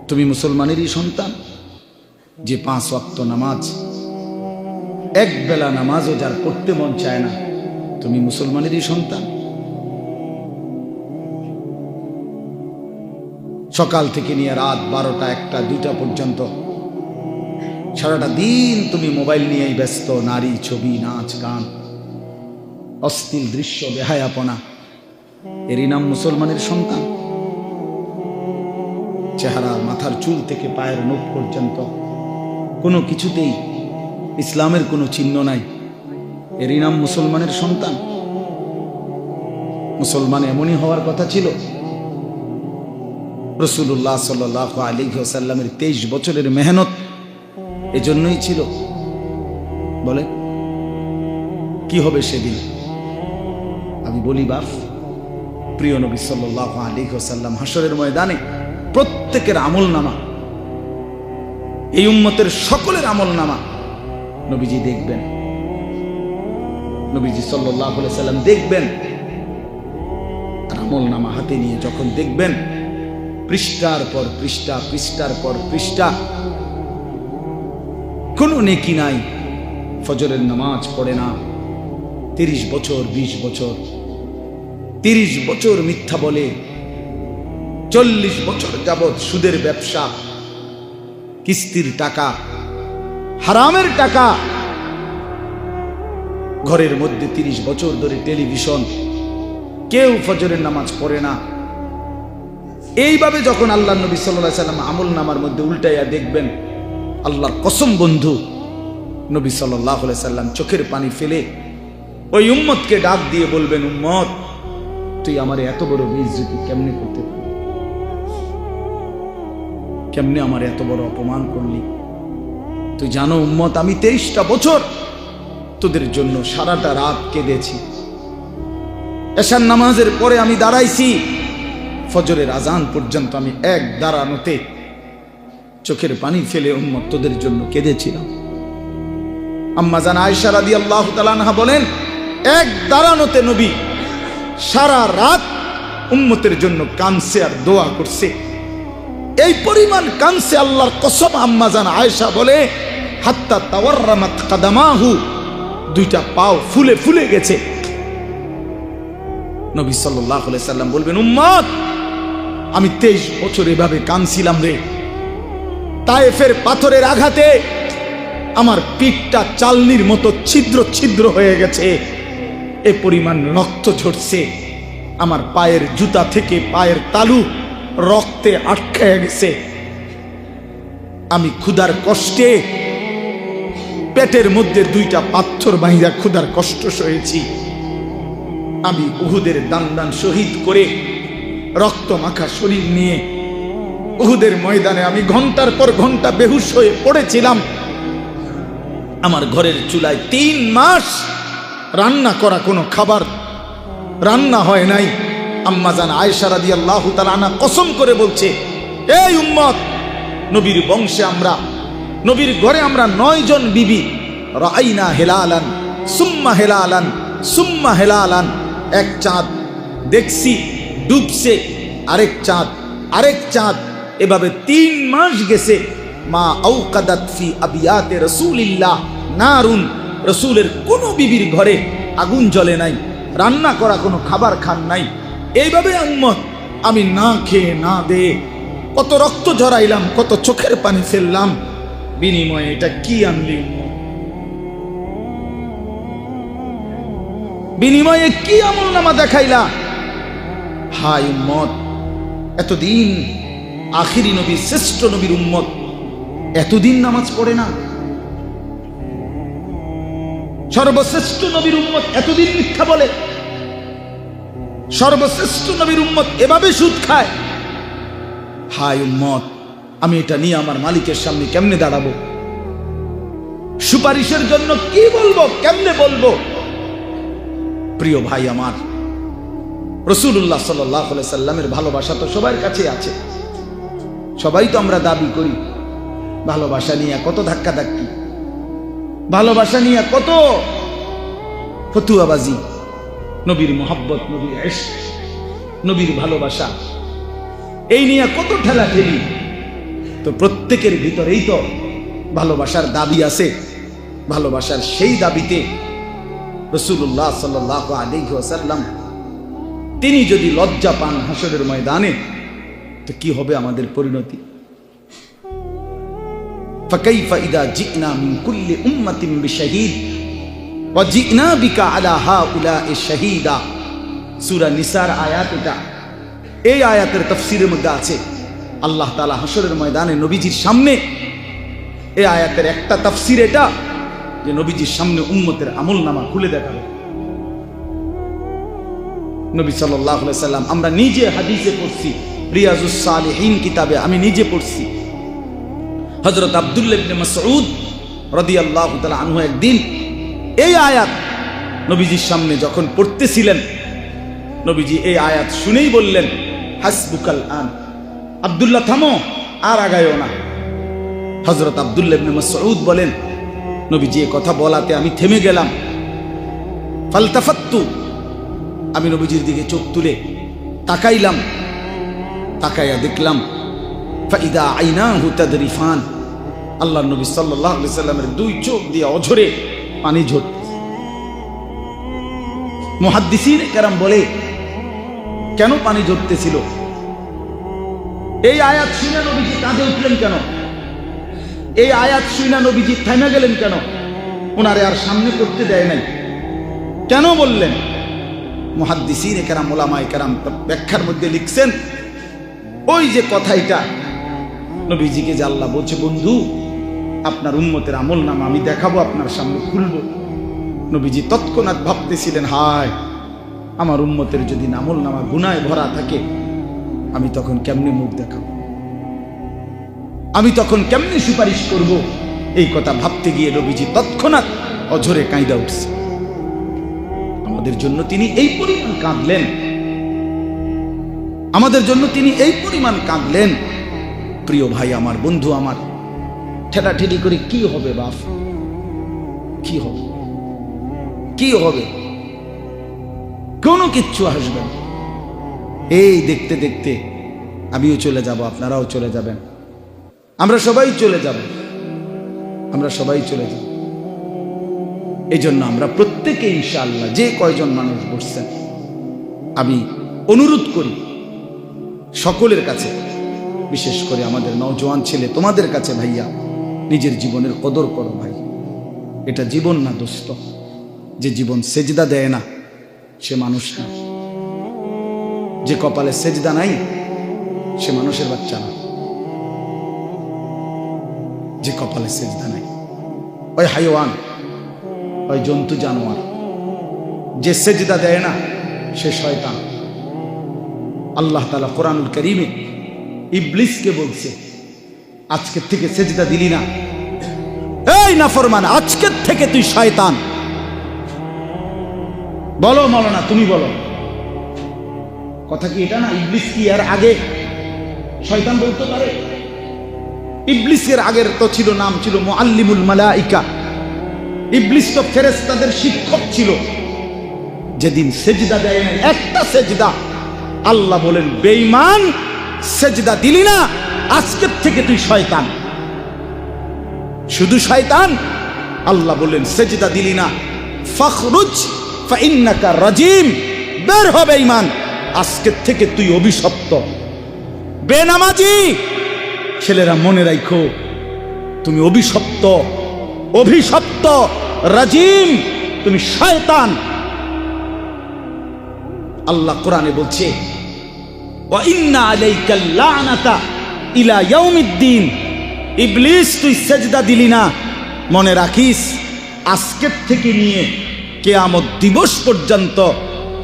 তুমি মুসলমানেরই সন্তান, যে 5 ওয়াক্ত নামাজ, এক বেলা নামাজও যার পড়তে মন চায় না, তুমি মুসলমানেরই সন্তান। সকাল থেকে নিয়ে রাত 12টা, 1টা, 2টা পর্যন্ত সারাটা দিন তুমি মোবাইল নিয়েই ব্যস্ত, নারী, ছবি, নাচ, গান, অশ্লীল দৃশ্য, বেহায়াপনা, এরই নাম মুসলমানের সন্তান। চেহারা, মাথার চুল থেকে পায়ের নখ পর্যন্ত কোনো কিছুতেই ইসলামের কোনো চিহ্ন নাই, এরই নাম মুসলমানের সন্তান। মুসলমান এমনই হওয়ার কথা ছিল। রাসূলুল্লাহ সাল্লাল্লাহু আলাইহি ওয়াসাল্লামের 23 বছরের মেহনত এজন্যই ছিল। বলে কি হবে সেদিন? আমি বলি বাপ, প্রিয় নবী সাল্লাল্লাহু আলাইহি ওয়াসাল্লাম হাসরের ময়দানে প্রত্যেকের আমলনামা, এই উম্মতের সকলের আমলনামা নবীজি দেখবেন, নবীজি সাল্লাল্লাহু আলাইহি ওয়াসাল্লাম দেখবেন। আর আমলনামা হাতে নিয়ে যখন দেখবেন, পৃষ্ঠার পর পৃষ্ঠা, পৃষ্ঠার পর পৃষ্ঠা, কোনো নেকি নাই, ফজরের নামাজ পড়ে না, 30 বছর, 20 বছর, 30 বছর মিথ্যা বলে, 40 বছর যাবৎ সুদের ব্যবসা, কিস্তির টাকা, হারামের টাকা, ঘরের মধ্যে 30 বছর ধরে টেলিভিশন, কেউ ফজরের নামাজ পড়ে না। এইভাবে যখন আল্লাহ নবী সাল্লাল্লাহু আলাইহি ওয়াসাল্লাম আমল নামার মধ্যে উল্টাইয়া দেখবেন, আল্লাহর কসম বন্ধু, নবী সাল্লাল্লাহু আলাইহি ওয়াসাল্লাম চোখের পানি ফেলে ওই উম্মতকে ডাক দিয়ে বলবেন, উম্মত তুই আমার এত বড় বেইজ্জতি কেমনে করতে পারলি? কেমনে আমার এত বড় অপমান করলি? তুই জানো উম্মত, আমি 23টা বছর তোদের জন্য সারাটা রাত কেঁদেছি, এশার নামাজের পরে আমি দাঁড়াইছি, ফজরের আজান পর্যন্ত আমি এক দাঁড়ানোতে চোখের পানি ফেলে উম্মত তোদের জন্য কেঁদেছিলাম। আম্মা জান আয়েশা রাদিয়াল্লাহু তাআলা আনহা বলেন, এক দাঁড়ানোতে নবী সারা রাত উম্মতের জন্য কাঁদছে আর দোয়া করছে। এই পরিমাণ কাঁদছে, আল্লাহর কসম আম্মা জান আয়েশা বলে, হাত্তা তাওয়াররামাত কাদামাহু, দুইটা পাও ফুলে ফুলে গেছে। নবী সাল্লাল্লাহু আলাইহি সাল্লাম বলবেন, উম্মত, আমি 23 বছর এভাবে কাঁদছিলাম রে। তায়েফের পাথরের আঘাতে আমার পিঠটা চালনির মতো ছিদ্র ছিদ্র হয়ে গেছে, এ পরিমাণ রক্ত ঝরছে। আমার পায়ের জুতা থেকে পায়ের তালু রক্তে আটকায় গেছে। আমি ক্ষুধার কষ্টে পেটের মধ্যে দুইটা পাথর বাইরা ক্ষুধার কষ্ট সয়েছি। আমি উহুদের দান শহীদ করে রক্ত মাখা শরীর নিয়ে উহুদের ময়দানে আমি ঘন্টার পর ঘন্টা বেহুশ হয়ে পড়েছিলাম। আমার ঘরের চুলায় 3 মাস রান্না করা কোনো খাবার রান্না হয় নাই। আম্মা জান আয়েশা রাদিয়াল্লাহু তাআলা আনহা কসম করে বলছে, এই উম্মত, নবীর বংশে আমরা, নবীর ঘরে আমরা 9 জন বিবি রাআইনা হেলালান সুম্মা হেলালান সুম্মা হেলালান, এক চাঁদ দেখছি ডুবছে, আরেক চাঁদ, এভাবে 3 মাস গেছে। মা আওকাদাত ফি আবিয়াতে রাসূলিল্লাহ নারুন, রাসূলের কোন বিবির ঘরে আগুন জ্বলে নাই, রান্না করা কোনো খাবার খান নাই। এইভাবে উম্মত আমি না খেয়ে না দে কত রক্ত ঝরাইলাম, কত চোখের পানি ফেললাম, বিনিময়ে এটা কি আনলি? বিনিময়ে কি আমল নামা দেখাইলা? হাই উম্মত, এতদিন আখিরি নবী, শ্রেষ্ঠ নবীর উম্মত এতদিন নামাজ পড়ে না। সর্বশ্রেষ্ঠ নবীর উম্মত এতদিন মিথ্যা বলে। সর্বশ্রেষ্ঠ নবীর উম্মত এভাবে সুদ খায়। হাই উম্মত, আমি এটা নিয়ে আমার মালিকের সামনে কেমনে দাঁড়াবো? সুপারিশের জন্য কি বলবো, কেমনে বলবো? প্রিয় ভাই আমার, রাসূলুল্লাহ সাল্লাল্লাহু আলাইহি সাল্লামের ভালোবাসা তো সবার কাছে আছে। সবাই তো আমরা দাবি করি। ভালোবাসা নিয়ে কত ধাক্কাধাক্কি, ভালোবাসা নিয়ে কত ফতুয়াবাজি, নবীর মোহাব্বত, নবীর ইশক, নবীর ভালোবাসা, এই নিয়ে কত ঠেলাঠেলি। তো প্রত্যেকের ভিতরেই তো ভালোবাসার দাবি আছে। ভালোবাসার সেই দাবিতে রাসূলুল্লাহ সাল্লাল্লাহু আলাইহি ওয়াসাল্লাম তিনি যদি লজ্জা পান হাসরের ময়দানে, তো কি হবে আমাদের পরিণতি? ফাকাইফা ইযা জি'না মিন কুল্লি উম্মাতিন বিশাহীদ ওয়া জি'না বিকা আলা হাউলা'i শাহীদা। সূরা নিসার আয়াত এটা। এই আয়াতের তাফসীরের মধ্যে আছে আল্লাহ তাআলা হাসরের ময়দানে নবীজির সামনে, এই আয়াতের একটা তাফসীর এটা যে নবীজির সামনে উম্মতের আমলনামা খুলে দেখাবে। নবী সাল্লাল্লাহু আলাইহি সাল্লাম, আমরা নিজে হাদিসে পড়ছি, রিয়াজুস সালিহিন কিতাবে আমি নিজে পড়ছি, হযরত আব্দুল্লাহ ইবনে মাসউদ রাদিয়াল্লাহু তাআলা আনহু একদিন এই আয়াত নবীজির সামনে যখন পড়তেছিলেন, নবীজি এই আয়াত শুনেই বললেন, হাসবুকাল আন, আব্দুল্লাহ থামো, আর আগায়ও না। হযরত আব্দুল্লাহ ইবনে মাসউদ বলেন, নবীজি এই কথা বলাতে আমি থেমে গেলাম। ফালতাফাত্তু, আমি নবীজির দিকে চোখ তুলে তাকাইলাম, তাকাইয়া দেখলাম ফাইদা আইনাহু তাদরিফান, আল্লাহর নবী সাল্লাল্লাহু আলাইহি সাল্লামের 2 চোখ দিয়ে অঝরে পানি ঝরতেছে। মুহাদ্দিসিন কেরাম বলে, কেন পানি ঝরতেছিল? এই আয়াত শুনে নবীজি কাঁদে উঠলেন কেন? এই আয়াত শুনে নবীজি থামে গেলেন কেন? ওনারে আর সামনে করতে দেয় নাই কেন বললেন? মুহাদ্দিসিন কেরাম, উলামায়ে কেরাম ব্যাখ্যার মধ্যে লিখছেন, ওই যে কথাটা নবীজিকে যে আল্লাহ বলছে, বন্ধু আপনার উম্মতের আমলনামা আমি দেখাবো, আপনার সামনে খুলবো। নবীজি তৎক্ষণাৎ ভাবতেছিলেন, হায় আমার উম্মতের যদি আমলনামা গুনায় ভরা থাকে, আমি তখন কেমনে মুখ দেখাবো, আমি তখন কেমনে সুপারিশ করব? এই কথা ভাবতে গিয়ে নবীজি তৎক্ষণাৎ অঝরে কাঁদা উঠছে। আমাদের জন্য তিনি এই পরিমাণ কাঁদলেন, আমাদের জন্য তিনি এই পরিমাণ কাঁদলেন। প্রিয় ভাই আমার, বন্ধু আমার, ঠেলাঠেলি করে কি হবে বাপ? কি হবে? কি হবে? কোনো কিচ্ছু আসবে না। এই দেখতে দেখতে আমিও চলে যাব, আপনারাও চলে যাবেন, আমরা সবাই চলে যাব, আমরা সবাই চলে যাব। এই জন্য আমরা প্রত্যেকে ইনশাআল্লাহ যে কয়জন মানুষ বসছেন, আমি অনুরোধ করি সকলের কাছে, বিশেষ করে আমাদের নওজোয়ান ছেলে তোমাদের কাছে, ভাইয়া নিজের জীবনের কদর করো ভাই। এটা জীবন না দোস্ত, যে জীবন সেজদা দেয় না সে মানুষ না, যে কপালে সেজদা নাই সে মানুষের বাচ্চা না, যে কপালে সেজদা নাই ওই হাইওয়ান, ওই জন্তু জানোয়ার। যে সেজদা দেয় না সে শয়তান। আল্লাহ তাআলা কোরআনুল কারীমে ইবলিসকে বলছে, আজকের থেকে সেজদা দিলি না, এই নাফরমান, আজকের থেকে তুই শয়তান। বলো মাওলানা, তুমি বলো, কথা কি এটা না? ইবলিস কি এর আগে শয়তান বলতে পারে? ইবলিসের আগের তো ছিল, নাম ছিল মুআল্লিমুল মালাইকা। ইবলিস তো ফেরেশতাদের শিক্ষক ছিল। যেদিন সেজদা দেয় না, একটা সেজদা, আল্লাহ বলেন বেঈমান, সেজদা দিলি না, আজকের থেকে তুই শয়তান। শুধু শয়তান, আল্লাহ বলেন সেজদা দিলি না, ফাখরুজ ফাইন্নাকা রাজিম, বের হবে বেঈমান, আজকের থেকে তুই অভিশপ্ত। বেনামাজি ছেলেরা মনে রাখো, তুমি অভিশপ্ত, অভিশপ্ত, রাজিম, তুমি শয়তান। আল্লাহ কোরআনে বলছে, ওয়া ইন্না আলাইকাল লানাতা ইলা ইয়াউমিদ্দিন। ইবলিস তুই সেজদা দিলি না, মনে রাখিস আজকের থেকে নিয়ে কিয়ামত দিবস পর্যন্ত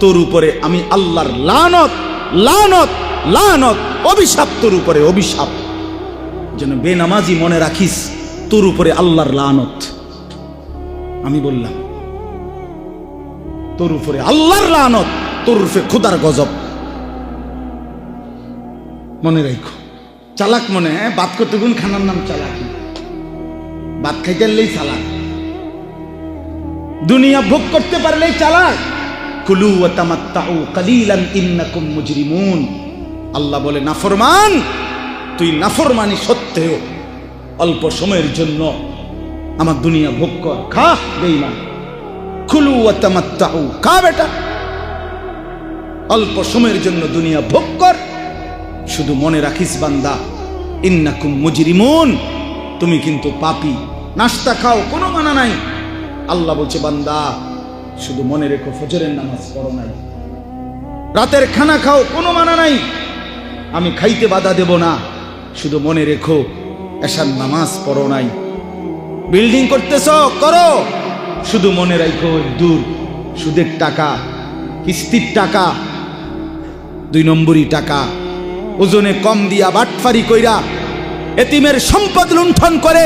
তোর উপরে আমি আল্লাহর লানত, লানত, লানত, অভিশাপ তোর উপরে, অভিশাপ। যেন বেনামাজি মনে রাখিস তোর উপরে আল্লাহর লানত। আমি বললাম তোর উপরে আল্লাহর লানত, তোর উপরে খোদার গজব। মনে রাখো, চালাক মনে, হ্যাঁ, বাত করতে গুণ খানার নাম চালাকি, বাত খাইতে পারলেই চালাক, দুনিয়া ভোগ করতে পারলেই চালাক। কুলু ওয়া তামাত্তাউ কালিলান ইন্নাকুম মুজরিমুন। আল্লাহ বলে নাফরমান, তুই নাফরমানি সত্ত্বেও অল্প সময়ের জন্য আমার দুনিয়া ভোগ কর, খা বেঈমান। কুলু ওয়া তামাত্তাউ, খা বেটা, অল্প সময়ের জন্য দুনিয়া ভোগ কর। শুধু মনে রাখিস বান্দা, ইন্নাকুম মুজরিমুন, তুমি কিন্তু পাপী। নাস্তা খাও, কোনো মানা নাই। আল্লাহ বলছে বান্দা শুধু মনে রেখো ফজরের নামাজ পড়ো নাই, রাতের খানা খাও, কোনো মানা নাই, আমি খাইতে বাধা দেব না, শুধু মনে রেখো এশার নামাজ পড়ো নাই। বিল্ডিং করতেছ, করো, শুধু মনে রাখো দূর সুদের টাকা, কিস্তির টাকা, 2 নম্বরই টাকা, ওজনে কম দিয়া বাটফারি কইরা এতিমের সম্পদ লুণ্ঠন করে,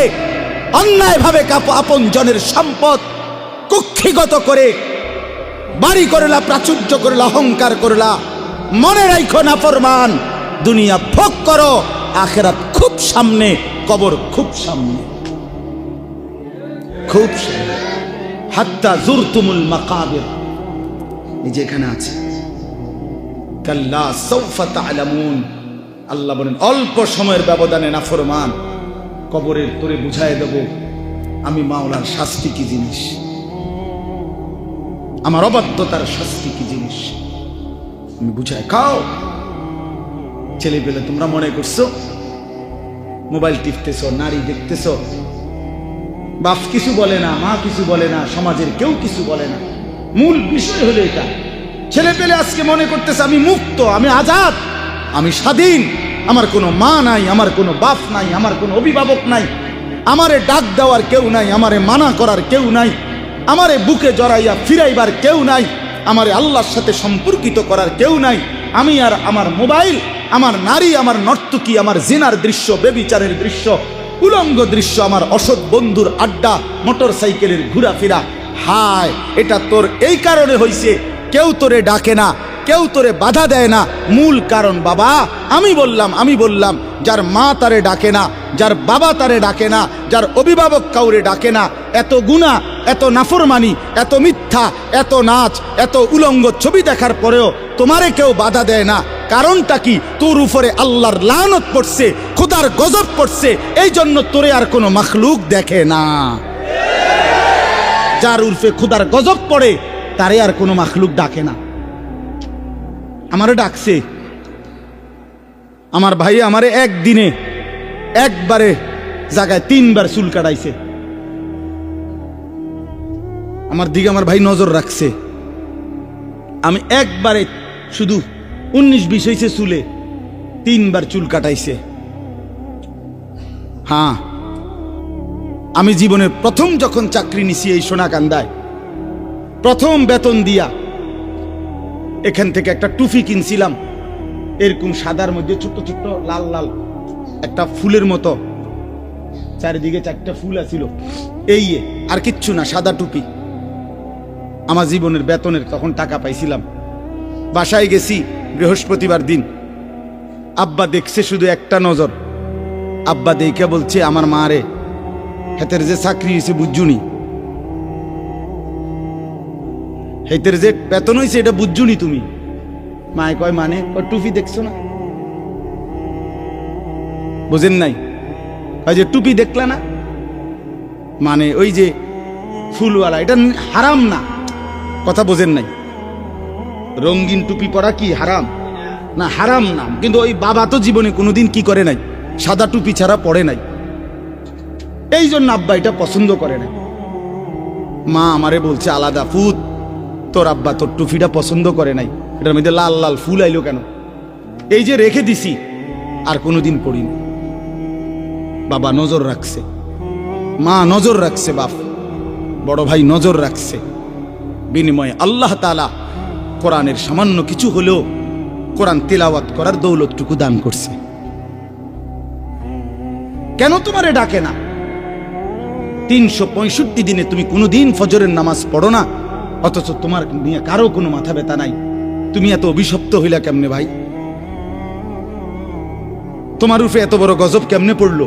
অন্যায়ভাবে আপন জনের সম্পদ কুক্ষিগত করে বাড়ি করলা, প্রাচুর্য করলা, অহংকার করলা। মনে রাখো নাফরমান, দুনিয়া ভোগ করো, আখিরাত খুব সামনে, কবর খুব সামনে, খুব সামনে। হাত্তা জুরতুমুল মাকাবির, এই যে এখানে আছে, কাল্লা সাউফা তা'লামুন। আল্লাহ বলেন অল্প সময়ের ব্যবধানে নাফরমান, কবরের তোরে বুঝায় দেব আমি মাওলার শাস্তি কি জিনিস, আমার অবাধ্যতার শাস্তি কি জিনিস, আমি বুঝায়। খাও ছেলে পেলে, তোমরা মনে করছো মোবাইল টিপতেছ, নারী দেখতেছ, বাপ কিছু বলে না, মা কিছু বলে না, সমাজের কেউ কিছু বলে না। মূল বিষয় হলো এটা, ছেলে পেলে আজকে মনে করতেছে আমি মুক্ত, আমি আজাদ, আমি স্বাধীন, আমার কোনো মা নাই, আমার কোনো বাপ নাই, আমার কোনো অভিভাবক নাই, আমারে ডাক দেওয়ার কেউ নাই, আমারে মানা করার কেউ নাই, আমারে বুকে জড়াইয়া ফিরাইবার কেউ নাই, আমারে আল্লাহর সাথে সম্পর্কিত করার কেউ নাই। আমি আর আমার মোবাইল, আমার নারী, আমার নর্তকী, আমার জিনার দৃশ্য, বেবিচারের দৃশ্য, উলঙ্গ দৃশ্য, আমার অসৎ বন্ধুর আড্ডা, মোটর সাইকেলের ঘোরাফেরা। হায়, এটা তোর এই কারণে হইছে, কেউ তোরে ডাকে না, কেউ তোরে বাধা দেয় না। মূল কারণ বাবা, আমি বললাম যার মা তারে ডাকে না, যার বাবা তারে ডাকে না, যার অভিভাবক কাউরে ডাকে না, এত গুনাহ, এত নাফরমানি, এত মিথ্যা, এত নাচ, এত উলঙ্গ ছবি দেখার পরেও তোমারে কেউ বাধা দেয় না। কারণটা কি? তোর উপরে আল্লাহর লানত পড়ছে, খোদার গজব পড়ছে, এই জন্য তোরে আর কোনো মাখলুক দেখে না। যার উর্ফে খুদার গজব পড়ে তারে আর কোনো মাখলুক ডাকে না। আমারে ডাকছে, আমার ভাই আমারে একদিনে একবারে জায়গায় 3 বার চুল কাটাইছে। আমার দিকে আমার ভাই নজর রাখছে। আমি একবারে শুধু 19-20 হয়েছে চুলে, 3 বার চুল কাটাইছে। হ্যাঁ, আমি জীবনের প্রথম যখন চাকরি নিছি এই সোনাকান্দায়, প্রথম বেতন দিয়া এখান থেকে একটা টুপি কিনছিলাম, এরকম সাদার মধ্যে ছোট্ট ছোট্ট লাল লাল একটা ফুলের মতো, চারিদিকে 4টা ফুল আছিল, এই আর কিচ্ছু না, সাদা টুপি। আমার জীবনের বেতনের তখন টাকা পাইছিলাম। বাসায় গেছি বৃহস্পতিবার দিন, আব্বা দেখছে শুধু একটা নজর। আব্বা দেখে বলছে আমার মা রে, হেতের যে চাকরি হয়েছে বুঝুনি, হেতের যে বেতন হয়েছে এটা বুঝুনি তুমি? মায় কয় মানে? টুপি দেখছো না? বুঝেন নাই? ওই যে টুপি দেখলা না, মানে ওই যে ফুলওয়ালা, এটা হারাম না। কথা বোঝেন নাই? রঙিন টুপি পরা কি হারাম না? হারাম না, কিন্তু ওই বাবা তো জীবনে কোনোদিন কি করে নাই, সাদা টুপি ছাড়া পড়ে নাই। এই জন্য আব্বা এটা পছন্দ করে না। মা আমারে বলছে আলাদা, ফুত তোর আব্বা তোর টুপিটা পছন্দ করে নাই, এটার মধ্যে লাল লাল ফুল আইলো কেন? এই যে রেখে দিছি, আর কোনোদিন পড়িনি। বাবা নজর রাখছে, মা নজর রাখছে, বাপ বড় ভাই নজর রাখছে। বিনিময়ে আল্লাহ তাআলা কোরআনের সামান্য কিছু হলেও কোরআন তিলাওয়াত করার দৌলতটুকু দান করছে। কেন তোমারে ডাকে না? 365 দিনে তুমি কোনোদিন ফজরের নামাজ পড়ো না, অথচ তোমার নিয়ে কারো কোনো মাথা ব্যথা নাই। তুমি এত অভিশপ্ত হইলা কেমনে ভাই? তোমার উপরে এত বড় গজব কেমনে পড়লো?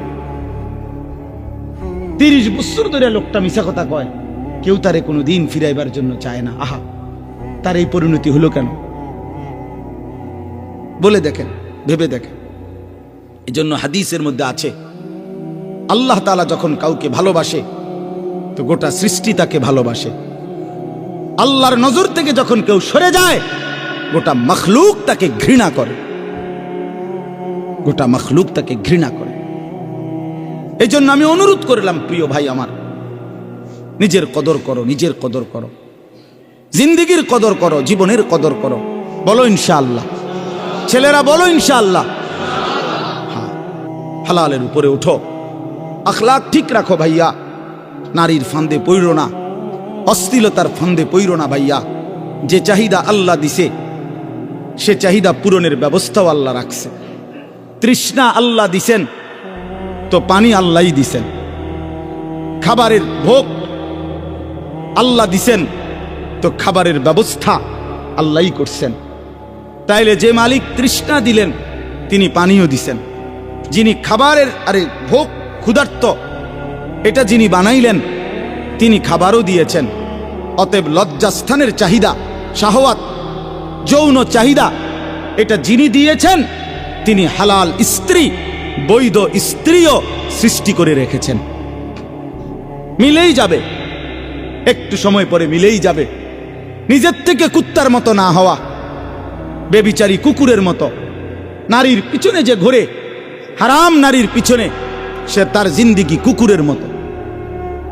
30 বছর ধরে লোকটা মিছা কথা কয়, কেউ তারে কোনোদিন ফিরাইবার জন্য চায় না। আহা, তার এই পরিণতি হলো কেন? বলে দেখেন, ভেবে দেখেন। এই জন্য হাদিসের মধ্যে আছে, আল্লাহ তাআলা যখন কাউকে ভালোবাসে তো গোটা সৃষ্টি তাকে ভালোবাসে। আল্লাহর নজর থেকে যখন কেউ সরে যায়, গোটা মখলুক তাকে ঘৃণা করে, গোটা মখলুক তাকে ঘৃণা করে। এই জন্য আমি অনুরোধ করলাম, প্রিয় ভাই আমার, নিজের কদর করো, নিজের কদর করো, জিন্দেগির কদর করো, জীবনের কদর করো। বলো ইনশাআল্লাহ, ছেলেরা বলো ইনশাআল্লাহ। হ্যাঁ, হালালের উপরে উঠো, আখলাক ঠিক রাখো ভাইয়া। নারীর ফান্দে পইরো না, অশ্লীলতার ফান্দে পইরো না ভাইয়া। যে চাহিদা আল্লাহ দিছে, সে চাহিদা পূরণের ব্যবস্থাও আল্লাহ রাখছে। তৃষ্ণা আল্লাহ দিছেন তো পানি আল্লাহই দিছেন, খাবারের ভোগ আল্লাহ দিছেন তো খাবারের ব্যবস্থা আল্লাহই করছেন। তাইলে যে মালিক তৃষ্ণা দিলেন তিনি পানিও দিছেন, যিনি খাবারের ভোগ ক্ষুধার্ত এটা যিনি বানাইলেন তিনি খাবারও দিয়েছেন। অতএব লজ্জাস্থানের চাহিদা, শাহওয়াত, যৌন চাহিদা এটা যিনি দিয়েছেন তিনি হালাল স্ত্রী, বৈধ স্ত্রীও সৃষ্টি করে রেখেছেন। মিলেই যাবে, একটু সময় পরে মিলেই যাবে। নিজের থেকে কুত্তার মতো না হওয়া, বেবিচারী কুকুরের মতো নারীর পিছনে যে ঘোরে, হারাম নারীর পিছনে, সে তার জিন্দিগি কুকুরের মতো,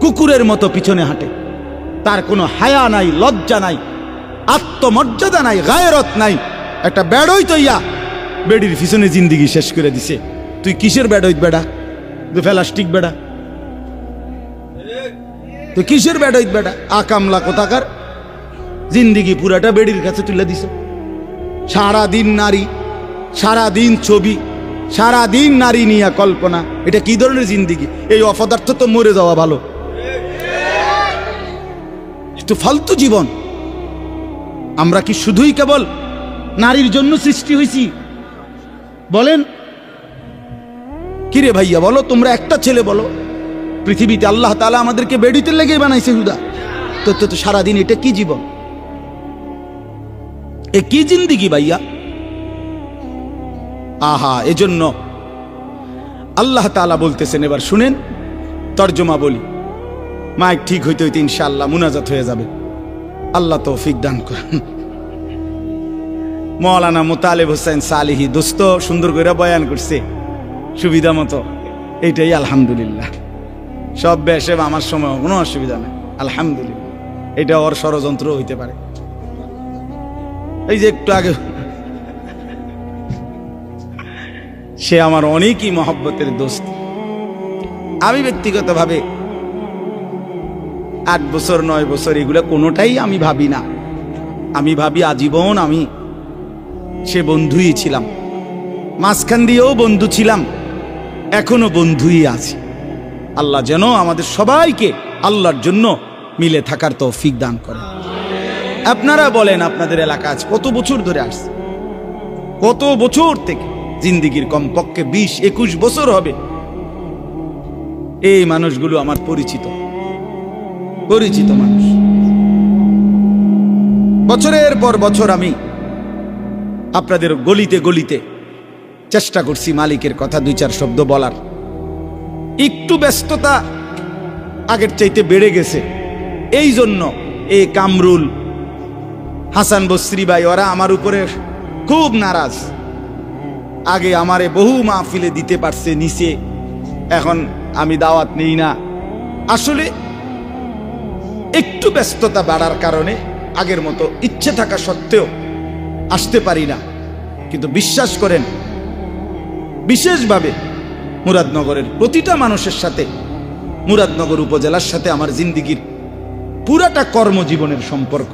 কুকুরের মতো পিছনে হাঁটে। তার কোনো হায়া নাই, লজ্জা নাই, আত্মমর্যাদা নাই, গায়রত নাই। একটা বেড়ই তৈয়া বেডির পিছনে জিন্দিগি শেষ করে দিছে। তুই কিসের বেড়ই বেড়া? তুই প্লাস্টিক বেড়া, তুই কিসের বেড়ই বেড়া? আকামলা কোথাকার, জিন্দিগি পুরাটা বেডির কাছে তুলে দিছ। সারাদিন নারী, সারাদিন ছবি, সারাদিন নারী নিয়ে কল্পনা। এটা কি ধরনের জিন্দিগি? এই অপদার্থ তো মরে যাওয়া ভালো। একটু ফালতু জীবন। আমরা কি শুধুই কেবল নারীর জন্য সৃষ্টি হয়েছি? বলেন কিরে ভাইয়া, বলো তোমরা, একটা ছেলে বলো, পৃথিবীতে আল্লাহ তাআলা আমাদেরকে বেডিতে লেগে বানাইছে হুদা। তো সারাদিন এটা কি জীবন? এ কি জিন্দিগি ভাইয়া? আহা, এজন্য আল্লাহ তাআলা বলতেছেন, এবার শুনেন, তর্জমা বলি। মাইক ঠিক হইতে হইতে ইনশাআল্লাহ মুনাজাত হয়ে যাবে। আল্লাহ তৌফিক দান করেন। মৌলানা মোতালেব হোসেন সালিহি দোস্ত সুন্দর করে বয়ান করছে সুবিধা মতো, এইটাই আলহামদুলিল্লাহ। সব বেশে আমার সময় কোনো অসুবিধা নেই, আলহামদুলিল্লাহ। এটা ওর ষড়যন্ত্র হইতে পারে। এই যে একটু আগে সে আমার অনেকই মহব্বতের দোস্ত। আমি ব্যক্তিগতভাবে 8 বছর 9 বছর এগুলো কোনোটাই আমি ভাবি না। আমি ভাবি আজীবন আমি সে বন্ধুই ছিলাম, মাঝখান দিয়েও বন্ধু ছিলাম, এখনো বন্ধুই আছি। আল্লাহ যেন আমাদের সবাইকে আল্লাহর জন্য মিলে থাকার তৌফিক দান করে। আপনারা বলেন আপনাদের এলাকা আজ কত বছর ধরে আসছে, কত বছর থেকে, জিন্দিগির কমপক্ষে 20-21 বছর হবে। এই মানুষগুলো আমার পরিচিত মানুষ। বছরের পর বছর আমি আপনাদের গলিতে গলিতে চেষ্টা করছি মালিকের কথা 2-4 শব্দ বলার। একটু ব্যস্ততা আগের চাইতে বেড়ে গেছে, এই জন্য এই কামরুল, হাসান বসরি ভাই ওরা আমার উপরে খুব নারাজ। আগে আমারে বহু মাহফিলে দিতে পারছে নিচে, এখন আমি দাওয়াত নেই না। আসলে একটু ব্যস্ততা বাড়ার কারণে আগের মতো ইচ্ছে থাকা সত্ত্বেও আসতে পারি না। কিন্তু বিশ্বাস করেন, বিশেষভাবে মুরাদনগরের প্রতিটা মানুষের সাথে, মুরাদনগর উপজেলার সাথে আমার জিন্দিগির পুরাটা কর্মজীবনের সম্পর্ক।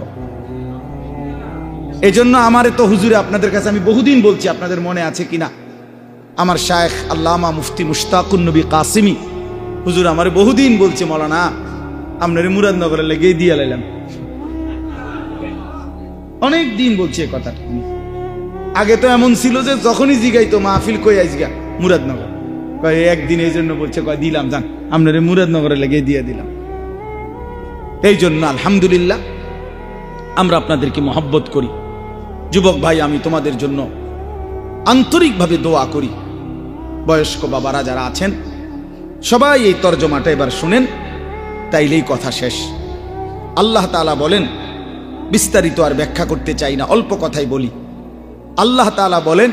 এই জন্য আমারে তো হুজুরে আপনাদের কাছে আমি বহুদিন বলছি, আপনাদের মনে আছে কিনা, আমার শায়েখ আল্লামা মুফতি মুশতাকুন নবী কাসিমি হুজুর আমারে বহুদিন বলছে, মৌলানা আপনার মুরাদনগরে লেগে দিয়ে লাইলাম। অনেক দিন বলছি এ কথাটা। আগে তো এমন ছিল যে যখনই জিগাইতো মাহফিল কই আইজগা মুরাদনগর, কয় একদিন এই জন্য বলছে, কয় দিলাম যান আপনার মুরাদনগরে লেগে দিয়ে দিলাম। এই জন্য আলহামদুলিল্লাহ আমরা আপনাদেরকে মহব্বত করি। যুবক ভাই, আমি তোমাদের জন্য আন্তরিকভাবে দোয়া করি। বয়স্ক বাবারা যারা আছেন সবাই এই তর্জমাটা এবার শুনেন, তাইলেই কথা শেষ। আল্লাহ তাআলা বলেন, বিস্তারিত আর ব্যাখ্যা করতে চাই না, অল্প কথাই বলি। আল্লাহ তাআলা বলেন,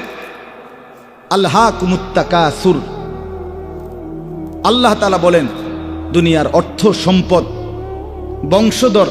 আলহাকুমুত তাকাসুর। আল্লাহ তাআলা বলেন, দুনিয়ার অর্থ সম্পদ, বংশধর